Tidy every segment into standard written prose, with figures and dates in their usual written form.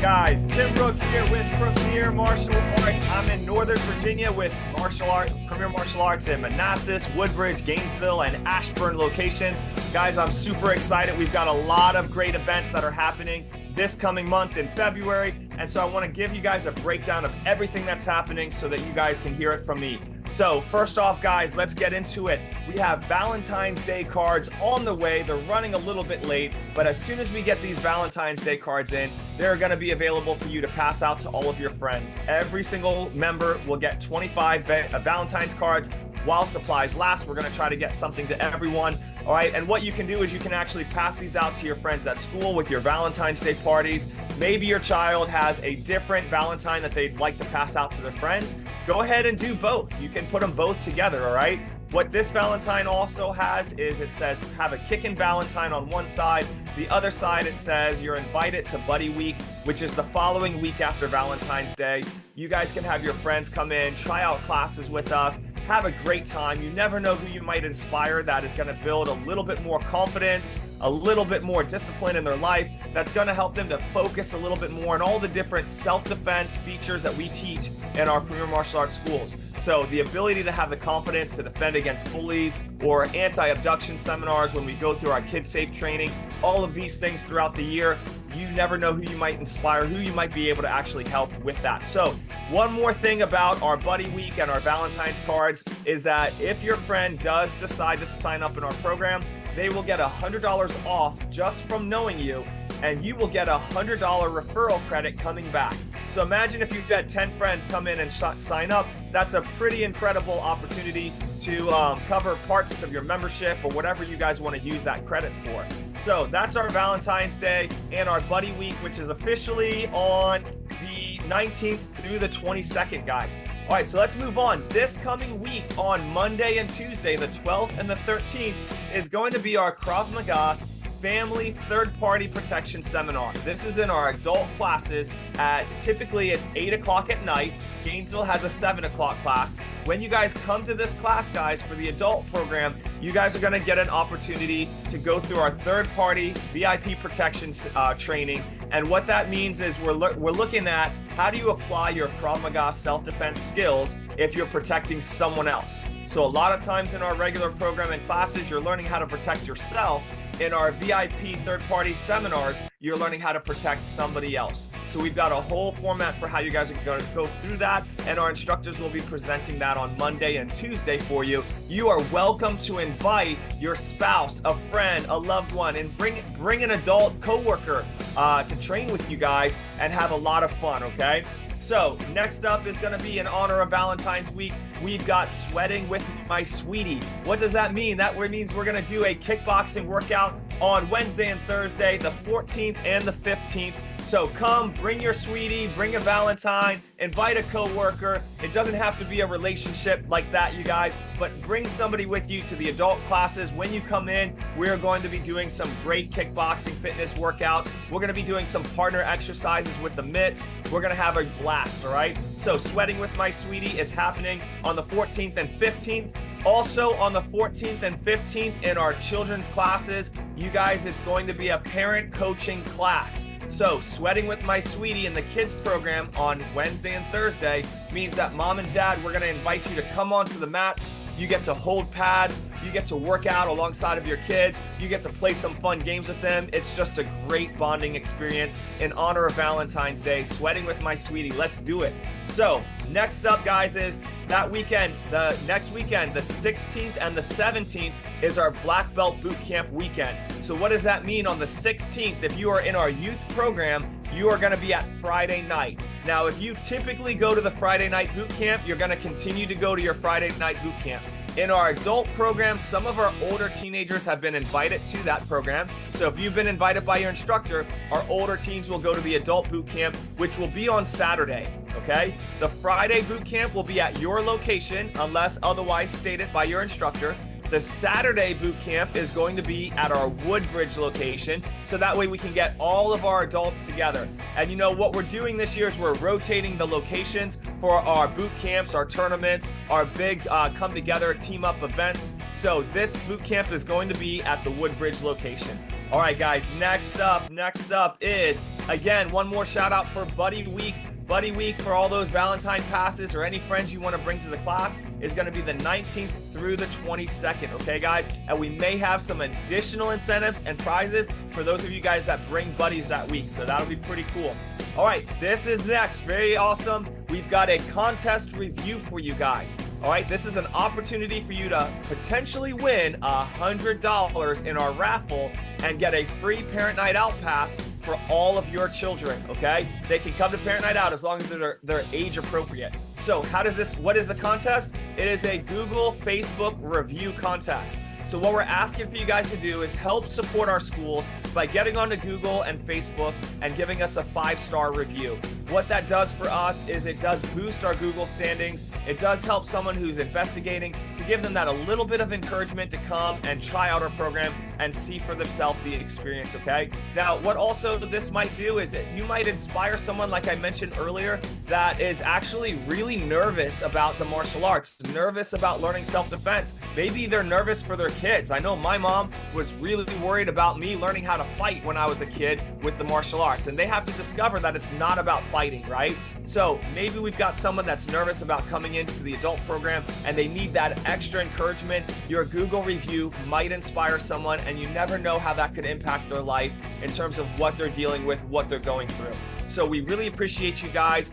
Guys, Tim Rook here with Premier Martial Arts. I'm in Northern Virginia with Premier Martial Arts in Manassas, Woodbridge, Gainesville, and Ashburn locations. Guys, I'm super excited. We've got a lot of great events that are happening this coming month in February. And so I want to give you guys a breakdown of everything that's happening so that you guys can hear it from me. So first off, guys, let's get into it. We have Valentine's Day cards on the way. They're running a little bit late, but as soon as we get these Valentine's Day cards in, they're going to be available for you to pass out to all of your friends. Every single member will get 25 Valentine's cards while supplies last. We're going to try to get something to everyone. All right, and what you can do is you can actually pass these out to your friends at school with your Valentine's Day parties. Maybe your child has a different Valentine that they'd like to pass out to their friends. Go ahead and do both. You can put them both together, all right? What this Valentine also has is it says have a kickin' Valentine on one side. The other side, it says you're invited to Buddy Week, which is the following week after Valentine's Day. You guys can have your friends come in, try out classes with us, have a great time. You never know who you might inspire that is going to build a little bit more confidence, a little bit more discipline in their life. That's going to help them to focus a little bit more on all the different self-defense features that we teach in our Premier Martial Arts schools. So the ability to have the confidence to defend against bullies or anti-abduction seminars when we go through our kids safe training, all of these things throughout the year. You never know who you might inspire, who you might be able to actually help with that. So one more thing about our Buddy Week and our Valentine's cards is that if your friend does decide to sign up in our program, they will get $100 off just from knowing you, and you will get a $100 referral credit coming back. So imagine if you've got 10 friends come in and sign up. That's a pretty incredible opportunity to cover parts of your membership or whatever you guys want to use that credit for. So that's our Valentine's Day and our Buddy Week, which is officially on the 19th through the 22nd, guys. All right, so let's move on. This coming week on Monday and Tuesday, the 12th and the 13th, is going to be our Krav Maga Family Third-Party Protection Seminar. This is in our adult classes at, typically it's 8 o'clock at night. Gainesville has a 7 o'clock class. When you guys come to this class, guys, for the adult program, you guys are gonna get an opportunity to go through our third-party VIP protection training. And what that means is we're looking at how do you apply your Krav Maga self-defense skills if you're protecting someone else. So a lot of times in our regular program and classes, you're learning how to protect yourself. In our VIP third-party seminars, you're learning how to protect somebody else. So we've got a whole format for how you guys are going to go through that, and our instructors will be presenting that on Monday and Tuesday for you. You are welcome to invite your spouse, a friend, a loved one, and bring an adult coworker to train with you guys and have a lot of fun, okay? So next up is going to be in honor of Valentine's Week. We've got Sweating with My Sweetie. What does that mean? That means we're going to do a kickboxing workout on Wednesday and Thursday, the 14th and the 15th. So come, bring your sweetie, bring a Valentine, invite a coworker. It doesn't have to be a relationship like that, you guys, but bring somebody with you to the adult classes. When you come in, we're going to be doing some great kickboxing fitness workouts. We're going to be doing some partner exercises with the mitts. We're going to have a blast, all right? So Sweating with My Sweetie is happening on the 14th and 15th. Also on the 14th and 15th in our children's classes, you guys, it's going to be a parent coaching class. So Sweating with My Sweetie in the kids program on Wednesday and Thursday means that mom and dad, we're going to invite you to come onto the mats. You get to hold pads. You get to work out alongside of your kids. You get to play some fun games with them. It's just a great bonding experience in honor of Valentine's Day. Sweating with My Sweetie. Let's do it. So next up, guys, is that weekend, the next weekend, the 16th and the 17th is our Black Belt Boot Camp weekend. So what does that mean on the 16th? If you are in our youth program, you are going to be at Friday night. Now, if you typically go to the Friday night boot camp, you're going to continue to go to your Friday night boot camp. In our adult program, some of our older teenagers have been invited to that program. So if you've been invited by your instructor, our older teens will go to the adult boot camp, which will be on Saturday, okay? The Friday boot camp will be at your location unless otherwise stated by your instructor. The Saturday boot camp is going to be at our Woodbridge location, so that way we can get all of our adults together. And you know what we're doing this year is we're rotating the locations for our boot camps, our tournaments, our big come together, team up events. So this boot camp is going to be at the Woodbridge location. All right, guys, next up is again, one more shout out for Buddy Week. Buddy Week for all those Valentine passes or any friends you want to bring to the class is going to be the 19th through the 22nd, okay, guys? And we may have some additional incentives and prizes for those of you guys that bring buddies that week, so that'll be pretty cool. All right, this is next. Very awesome. We've got a contest review for you guys. All right, this is an opportunity for you to potentially win $100 in our raffle and get a free Parent Night Out pass for all of your children, okay? They can come to Parent Night Out as long as they're age appropriate. So what is the contest? It is a Google Facebook review contest. So what we're asking for you guys to do is help support our schools by getting onto Google and Facebook and giving us a 5-star review. What that does for us is it does boost our Google standings. It does help someone who's investigating to give them that a little bit of encouragement to come and try out our program and see for themselves the experience, okay? Now, what also this might do is you might inspire someone, like I mentioned earlier, that is actually really nervous about the martial arts, nervous about learning self-defense. Maybe they're nervous for their kids. I know my mom was really worried about me learning how to fight when I was a kid with the martial arts, and they have to discover that it's not about fighting, right? So maybe we've got someone that's nervous about coming into the adult program and they need that extra encouragement. Your Google review might inspire someone, and you never know how that could impact their life in terms of what they're dealing with, what they're going through. So we really appreciate you guys.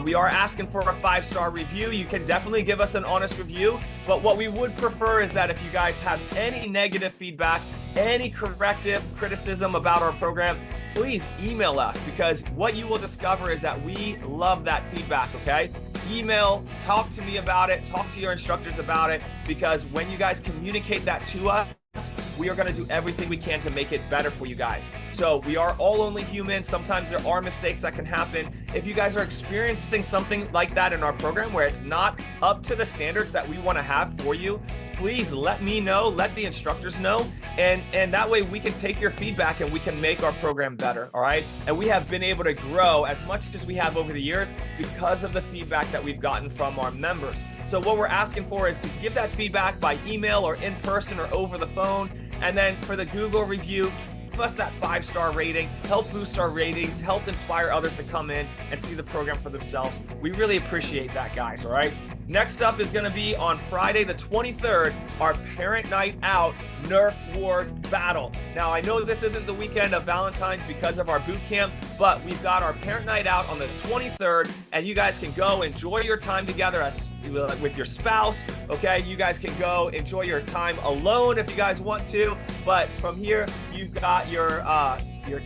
We are asking for a 5-star review. You can definitely give us an honest review, but what we would prefer is that if you guys have any negative feedback, any corrective criticism about our program, please email us, because what you will discover is that we love that feedback, okay? Email, talk to me about it, talk to your instructors about it, because when you guys communicate that to us, we are going to do everything we can to make it better for you guys. So we are all only human. Sometimes there are mistakes that can happen. If you guys are experiencing something like that in our program where it's not up to the standards that we want to have for you, please let me know, let the instructors know, and that way we can take your feedback and we can make our program better, all right? And we have been able to grow as much as we have over the years because of the feedback that we've gotten from our members. So what we're asking for is to give that feedback by email or in person or over the phone. And then for the Google review, give us that 5-star rating, help boost our ratings, help inspire others to come in and see the program for themselves. We really appreciate that, guys, all right? Next up is going to be on Friday the 23rd, our Parent Night Out Nerf Wars battle. Now, I know this isn't the weekend of Valentine's because of our boot camp, but we've got our Parent Night Out on the 23rd, and you guys can go enjoy your time together with your spouse, okay? You guys can go enjoy your time alone if you guys want to, but from here, you've got your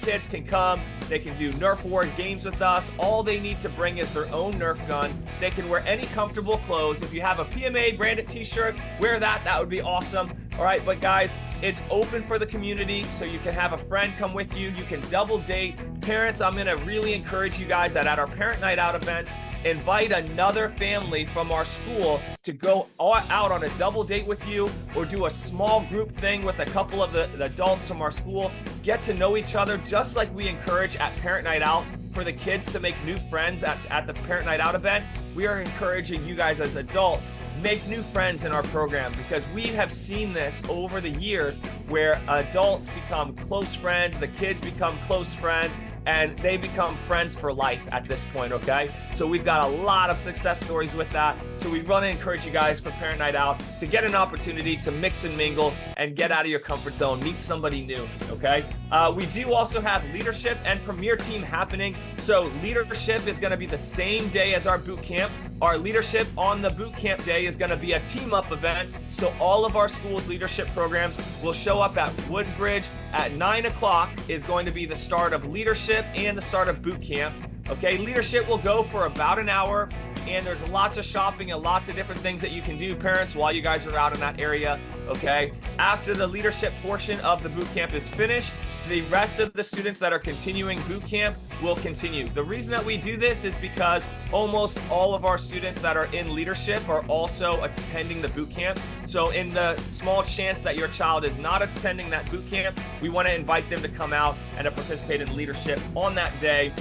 kids can come, they can do Nerf War games with us. All they need to bring is their own Nerf gun. They can wear any comfortable clothes. If you have a PMA branded t-shirt, wear that. That would be awesome. All right, but guys, it's open for the community, so you can have a friend come with you. You can double date. Parents, I'm gonna really encourage you guys that at our Parent Night Out events, invite another family from our school to go out on a double date with you, or do a small group thing with a couple of the adults from our school. Get to know each other just like we encourage at Parent Night Out for the kids to make new friends at the Parent Night Out event. We are encouraging you guys as adults, make new friends in our program, because we have seen this over the years where adults become close friends, the kids become close friends, and they become friends for life at this point, okay? So we've got a lot of success stories with that. So we want to encourage you guys for Parent Night Out to get an opportunity to mix and mingle and get out of your comfort zone, meet somebody new, okay? We do also have leadership and premier team happening. So leadership is going to be the same day as our boot camp. Our leadership on the boot camp day is going to be a team up event. So all of our school's leadership programs will show up at Woodbridge at 9 o'clock is going to be the start of leadership and the start of boot camp. Okay, leadership will go for about an hour, and there's lots of shopping and lots of different things that you can do, parents, while you guys are out in that area. Okay, after the leadership portion of the boot camp is finished, the rest of the students that are continuing boot camp will continue. The reason that we do this is because almost all of our students that are in leadership are also attending the boot camp. So in the small chance that your child is not attending that boot camp, we want to invite them to come out and to participate in leadership on that day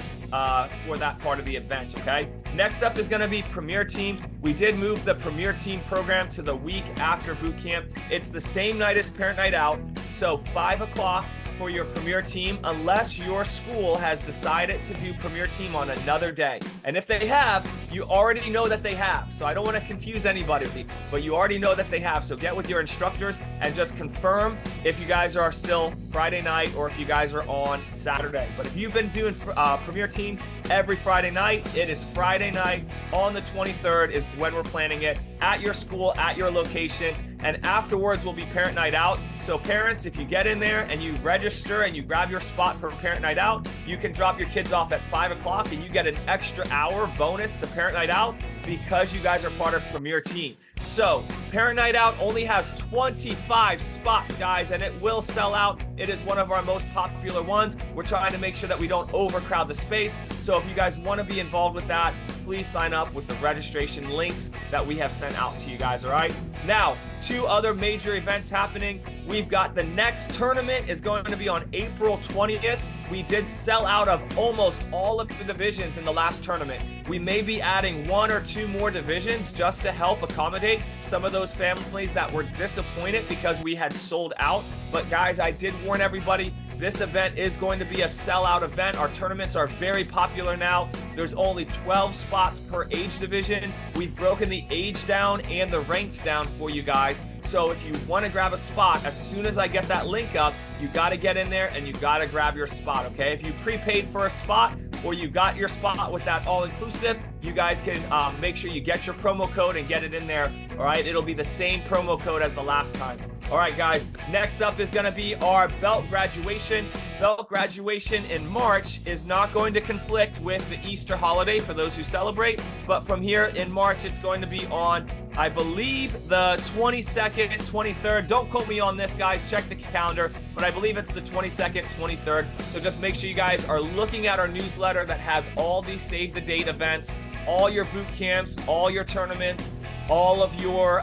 for that part of the event, okay? Next up is going to be Premier Team. We did move the Premier Team program to the week after boot camp. It's the same night as Parent Night Out, so 5 o'clock for your Premier Team unless your school has decided to do Premier Team on another day. And if they have, you already know that they have. So I don't want to confuse anybody, but you already know that they have. So get with your instructors and just confirm if you guys are still Friday night or if you guys are on Saturday. But if you've been doing Premier Team every Friday night, it is Friday night on the 23rd is when we're planning it at your school, at your location. And afterwards will be Parent Night Out. So parents, if you get in there and you register and you grab your spot for Parent Night Out, you can drop your kids off at 5 o'clock and you get an extra hour bonus to Parent Night Out because you guys are part of Premier Team. So Parent Night Out only has 25 spots, guys, and it will sell out. It is one of our most popular ones. We're trying to make sure that we don't overcrowd the space. So if you guys want to be involved with that, please sign up with the registration links that we have sent out to you guys, all right? Now, 2 other major events happening. We've got the next tournament is going to be on April 20th. We did sell out of almost all of the divisions in the last tournament. We may be adding 1 or 2 more divisions just to help accommodate some of those families that were disappointed because we had sold out. But guys, I did warn everybody, this event is going to be a sellout event. Our tournaments are very popular now. There's only 12 spots per age division. We've broken the age down and the ranks down for you guys. So if you want to grab a spot, as soon as I get that link up, you got to get in there and you got to grab your spot, okay? If you prepaid for a spot or you got your spot with that all-inclusive, you guys can make sure you get your promo code and get it in there, all right? It'll be the same promo code as the last time. All right, guys, next up is going to be our belt graduation. Belt graduation in March is not going to conflict with the Easter holiday for those who celebrate, but from here in March, it's going to be on, I believe, the 22nd, 23rd. Don't quote me on this, guys. Check the calendar, but I believe it's the 22nd, 23rd. So just make sure you guys are looking at our newsletter that has all these save the date events, all your boot camps, all your tournaments, all of your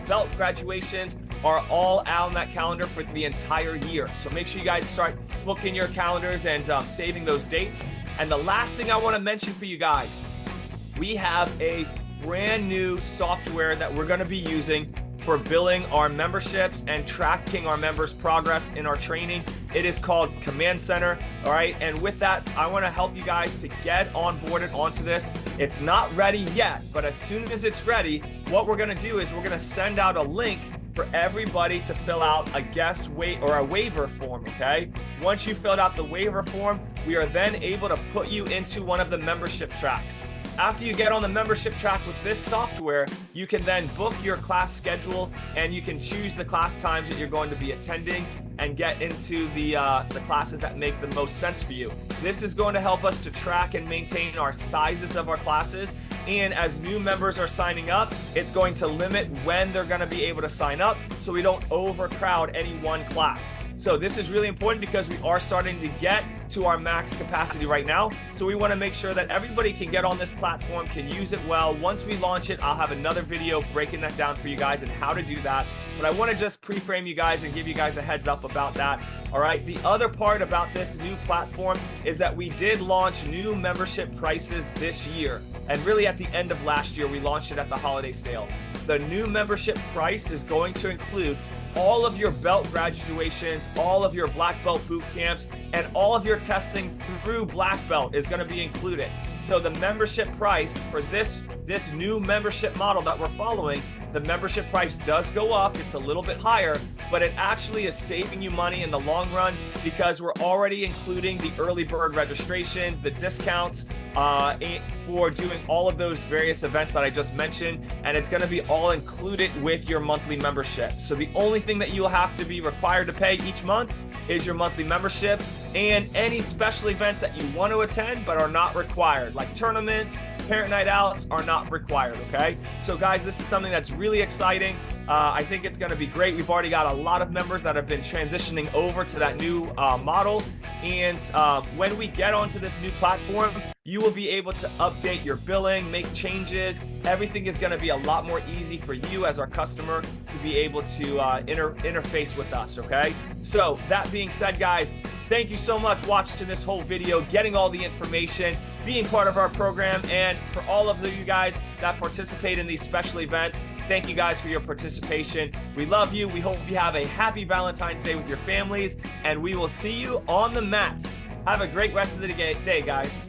belt graduations are all out on that calendar for the entire year. So make sure you guys start booking your calendars and saving those dates. And the last thing I want to mention for you guys, we have a brand new software that we're going to be using for billing our memberships and tracking our members' progress in our training. It is called Command Center, all right? And with that, I want to help you guys to get onboarded onto this. It's not ready yet, but as soon as it's ready, what we're going to do is we're going to send out a link for everybody to fill out a guest or a waiver form, okay? Once you filled out the waiver form, we are then able to put you into one of the membership tracks. After you get on the membership track with this software, you can then book your class schedule and you can choose the class times that you're going to be attending and get into the classes that make the most sense for you. This is going to help us to track and maintain our sizes of our classes. And as new members are signing up, it's going to limit when they're going to be able to sign up so we don't overcrowd any one class. So this is really important because we are starting to get to our max capacity right now. So we want to make sure that everybody can get on this platform, can use it well. Once we launch it, I'll have another video breaking that down for you guys and how to do that. But I want to just pre-frame you guys and give you guys a heads up about that. All right, the other part about this new platform is that we did launch new membership prices this year. And really at the end of last year, we launched it at the holiday sale. The new membership price is going to include all of your belt graduations, all of your black belt boot camps, and all of your testing through black belt is going to be included. So the membership price for this new membership model that we're following, the membership price does go up. It's a little bit higher, but it actually is saving you money in the long run because we're already including the early bird registrations, the discounts for doing all of those various events that I just mentioned, and it's going to be all included with your monthly membership. So the only thing that you'll have to be required to pay each month is your monthly membership and any special events that you want to attend but are not required, like tournaments, parent night outs are not required, okay? So guys, this is something that's really exciting. I think it's going to be great. We've already got a lot of members that have been transitioning over to that new model. And when we get onto this new platform, you will be able to update your billing, make changes. Everything is going to be a lot more easy for you as our customer to be able to interface with us, okay? So that being said, guys, thank you so much for watching this whole video, getting all the information, being part of our program, and for all of you guys that participate in these special events, Thank you guys for your participation. We love you. We hope you have a happy Valentine's Day with your families, and we will see you on the mats. Have a great rest of the day, guys.